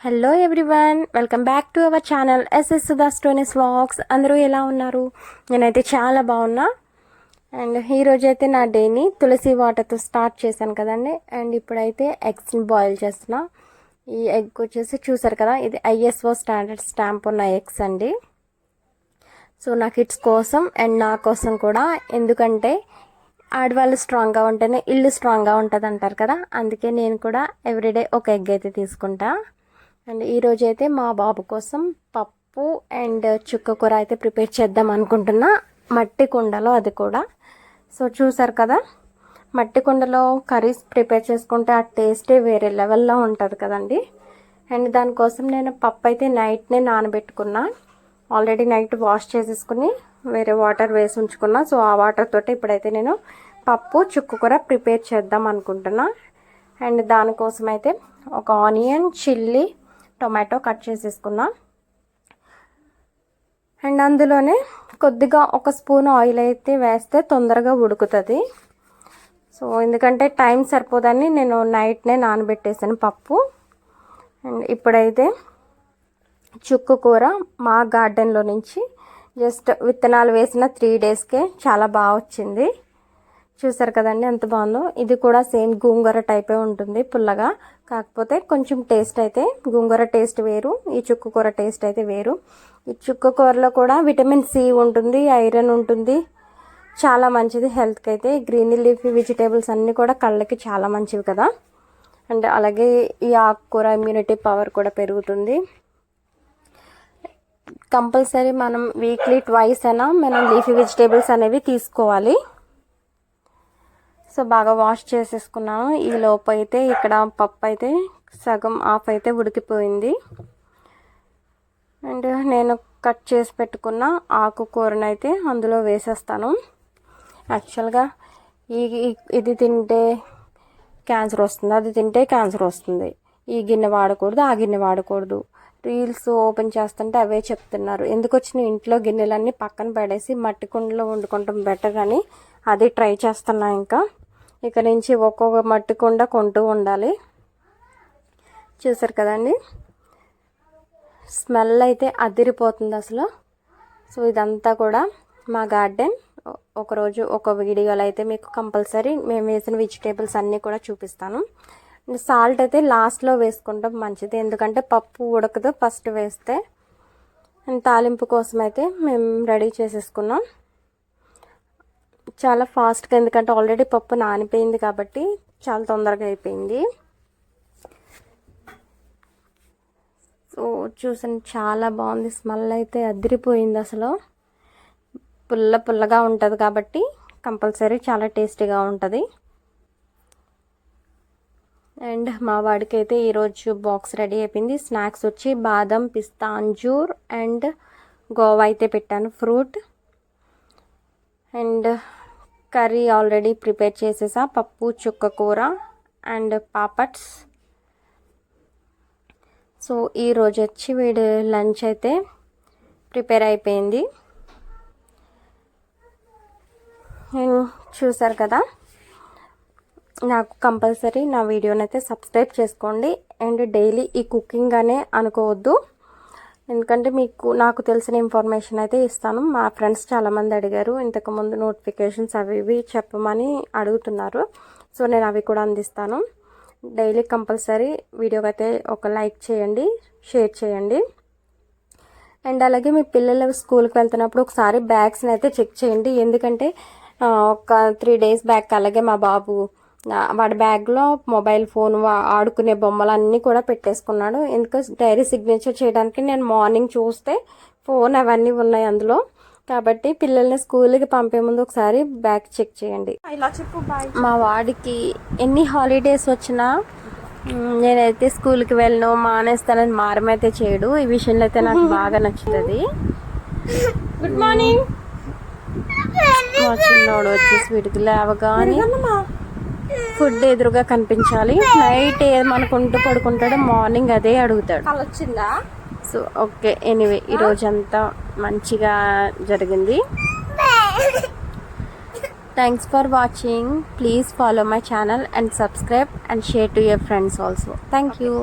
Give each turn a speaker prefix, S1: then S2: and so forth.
S1: Hello everyone, welcome back to our channel SS Sudha stonies vlogs. అందరూ ఎలా ఉన్నారు? నేనైతే చాలా బాగున్నా. అండ్ ఈరోజు అయితే నా డేని తులసి వాటర్తో స్టార్ట్ చేశాను కదండి. అండ్ ఇప్పుడైతే ఎగ్స్ని బాయిల్ చేస్తున్నా. ఈ ఎగ్ వచ్చేసి చూసారు కదా, ఇది ISO స్టాండర్డ్ స్టాంప్ ఉన్న ఎగ్స్ అండి. సో నా కిడ్స్ కోసం అండ్ నా కోసం కూడా, ఎందుకంటే ఆడవాళ్ళు స్ట్రాంగ్గా ఉంటేనే ఇల్లు స్ట్రాంగ్గా ఉంటుంది అంటారు కదా. అందుకే నేను కూడా ఎవ్రీడే ఒక ఎగ్ అయితే తీసుకుంటా. అండ్ ఈరోజు అయితే మా బాబు కోసం పప్పు అండ్ చుక్క కూర అయితే ప్రిపేర్ చేద్దాం అనుకుంటున్నా, మట్టి కుండలో, అది కూడా. సో చూసారు కదా, మట్టి కుండలో కర్రీస్ ప్రిపేర్ చేసుకుంటే ఆ టేస్టే వేరే లెవెల్లో ఉంటుంది కదండి. అండ్ దానికోసం నేను పప్పు అయితే నైట్నే నానబెట్టుకున్నా. ఆల్రెడీ నైట్ వాష్ చేసేసుకుని వేరే వాటర్ వేసి ఉంచుకున్నా. సో ఆ వాటర్ తోటి ఇప్పుడైతే నేను పప్పు చుక్క కూర ప్రిపేర్ చేద్దాం అనుకుంటున్నా. అండ్ దానికోసం అయితే ఒక ఆనియన్, చిల్లీ, టొమాటో కట్ చేసేసుకున్నా. అండ్ అందులోనే కొద్దిగా ఒక స్పూన్ ఆయిల్ అయితే వేస్తే తొందరగా ఉడుకుతుంది. సో ఎందుకంటే టైం సరిపోదని నేను నైట్నే నానబెట్టేసాను పప్పు. అండ్ ఇప్పుడైతే చుక్క కూర మా గార్డెన్లో నుంచి జస్ట్ విత్తనాలు వేసిన 3 డేస్కే చాలా బాగా వచ్చింది. చూసారు కదండి ఎంత బాగుందో. ఇది కూడా సేమ్ గోంగూర టైపే ఉంటుంది, పుల్లగా. కాకపోతే కొంచెం టేస్ట్ అయితే గోంగూర టేస్ట్ వేరు, ఈ చుక్క కూర టేస్ట్ అయితే వేరు. ఈ చుక్క కూరలో కూడా విటమిన్ C ఉంటుంది, ఐరన్ ఉంటుంది, చాలా మంచిది హెల్త్కి అయితే. గ్రీన్ లీఫీ వెజిటేబుల్స్ అన్నీ కూడా కళ్ళకి చాలా మంచివి కదా. అండ్ అలాగే ఈ ఆకుకూర ఇమ్యూనిటీ పవర్ కూడా పెరుగుతుంది. కంపల్సరీ మనం వీక్లీ 2 అయినా మనం లీఫీ వెజిటేబుల్స్ అనేవి తీసుకోవాలి. సో బాగా వాష్ చేసేసుకున్నాను. ఈ లోపు అయితే ఇక్కడ పప్పు అయితే సగం ఆఫ్ అయితే ఉడికిపోయింది. అండ్ నేను కట్ చేసి పెట్టుకున్న ఆకుకూరను అయితే అందులో వేసేస్తాను. యాక్చువల్గా ఇది తింటే క్యాన్సర్ వస్తుంది, అది తింటే క్యాన్సర్ వస్తుంది, ఈ గిన్నె వాడకూడదు, ఆ గిన్నె వాడకూడదు. రీల్స్ ఓపెన్ చేస్తుంటే అవే చెప్తున్నారు. ఎందుకు వచ్చిన ఇంట్లో గిన్నెలన్నీ పక్కన పడేసి మట్టి కుండలో వండుకుంటాం బెటర్ అని అది ట్రై చేస్తున్నా. ఇంకా ఇక నుంచి ఒక్కొక్క మట్టి కుండ కొంటూ ఉండాలి. చూసారు కదండి, స్మెల్ అయితే అదిరిపోతుంది అసలు. సో ఇదంతా కూడా మా గార్డెన్. ఒకరోజు ఒక వీడియోలో అయితే మీకు కంపల్సరీ మేము వేసిన వెజిటేబుల్స్ అన్నీ కూడా చూపిస్తాను. సాల్ట్ అయితే లాస్ట్లో వేసుకుంటాం మంచిది, ఎందుకంటే పప్పు ఉడకదు ఫస్ట్ వేస్తే. తాలింపు కోసం అయితే మేము రెడీ చేసేసుకున్నాం చాలా ఫాస్ట్గా, ఎందుకంటే ఆల్రెడీ పప్పు నానిపోయింది కాబట్టి చాలా తొందరగా అయిపోయింది. సో చూసాను, చాలా బాగుంది. స్మెల్ అయితే అదిరిపోయింది అసలు. పుల్లగా ఉంటుంది కాబట్టి కంపల్సరీ చాలా టేస్టీగా ఉంటుంది. అండ్ మా వాడికి అయితే ఈరోజు బాక్స్ రెడీ అయిపోయింది. స్నాక్స్ వచ్చి బాదం, పిస్తా, అంజూర్ అండ్ గోవా అయితే పెట్టాను, fruit. And curry already prepare చేసేసా, పప్పు, చుక్క కూర అండ్ పాపడ్స్. సో ఈరోజు వచ్చి వీడి లంచ్ అయితే ప్రిపేర్ అయిపోయింది. చూసారు కదా, నాకు కంపల్సరీ నా వీడియోని అయితే సబ్స్క్రైబ్ చేసుకోండి. అండ్ డైలీ ఈ కుకింగ్ అనే అనుకోవద్దు, ఎందుకంటే నాకు తెలిసిన ఇన్ఫర్మేషన్ అయితే ఇస్తాను. మా ఫ్రెండ్స్ చాలామంది అడిగారు ఇంతకుముందు నోటిఫికేషన్స్ అవి ఇవి చెప్పమని అడుగుతున్నారు. సో నేను అవి కూడా అందిస్తాను. డైలీ కంపల్సరీ వీడియోకి అయితే ఒక లైక్ చేయండి, షేర్ చేయండి. అండ్ అలాగే మీ పిల్లలు స్కూల్కి వెళ్తున్నప్పుడు ఒకసారి బ్యాగ్స్ని అయితే చెక్ చేయండి. ఎందుకంటే ఒక 3 డేస్ బ్యాక్ అలాగే మా బాబు వాడి బ్యాగ్లో మొబైల్ ఫోన్, ఆడుకునే బొమ్మలు అన్నీ కూడా పెట్టేసుకున్నాడు. ఎందుకంటే డైరీ సిగ్నేచర్ చేయడానికి నేను మార్నింగ్ చూస్తే ఫోన్ అవన్నీ ఉన్నాయి అందులో. కాబట్టి పిల్లల్ని స్కూల్కి పంపే ముందు ఒకసారి బ్యాగ్ చెక్ చేయండి. మా వాడికి ఎన్ని హాలిడేస్ వచ్చినా నేనైతే స్కూల్కి వెళ్ళను, మానేస్తానని మారమైతే చేయడు. ఈ విషయంలో అయితే నాకు బాగా నచ్చుతుంది. Good morning. మా చిన్నోడు వచ్చేసి వీడికి లేవగానే ఫుడ్ ఎదురుగా కనిపించాలి. నైట్ ఏమనుకుంటూ పడుకుంటాడో మార్నింగ్ అదే అడుగుతాడు. సో ఓకే, ఎనీవే ఈరోజు అంతా మంచిగా జరిగింది. Thanks for watching. Please follow my channel and subscribe and share to your friends also. Thank you.